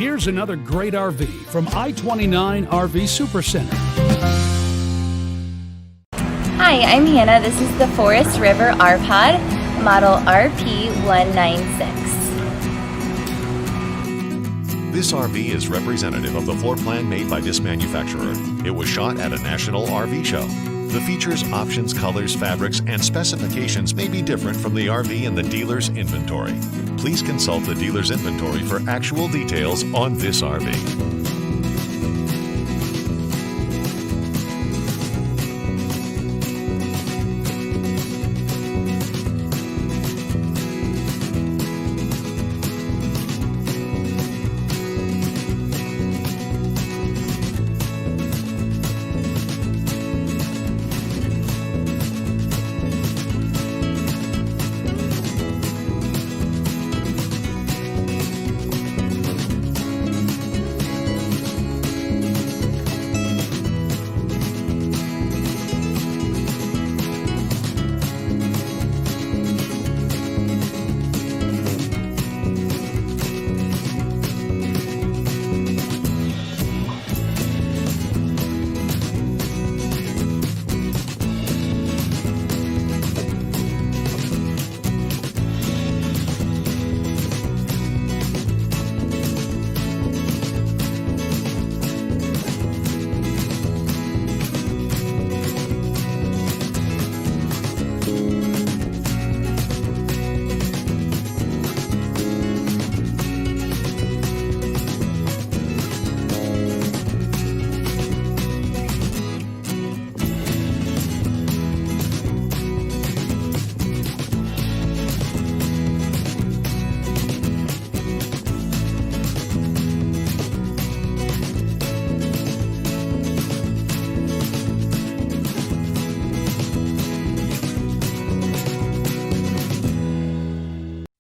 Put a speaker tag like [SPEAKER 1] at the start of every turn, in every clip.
[SPEAKER 1] here's another great RV from I-29 RV Supercenter.
[SPEAKER 2] Hi, I'm Hannah. This is the Forest River-R-Pod, model RP-196.
[SPEAKER 3] This RV is representative of the floor plan made by this manufacturer. It was shot at a national RV show. The features, options, colors, fabrics, and specifications may be different from the RV in the dealer's inventory. Please consult the dealer's inventory for actual details on this RV.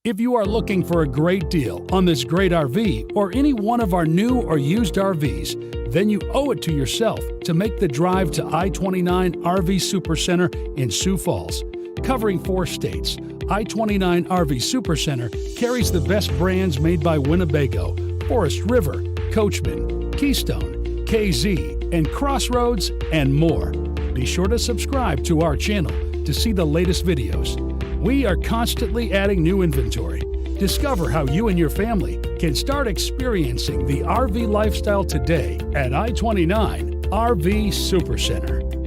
[SPEAKER 1] If you are looking for a great deal on this great RV or any one of our new or used RVs, then you owe it to yourself to make the drive to I-29 RV Supercenter in Sioux Falls. Covering 4 states, I-29 RV Supercenter carries the best brands made by Winnebago, Forest River, Coachman, Keystone, KZ, and Crossroads, and more. Be sure to subscribe to our channel to see the latest videos. We are constantly adding new inventory. Discover how you and your family can start experiencing the RV lifestyle today at I-29 RV Supercenter.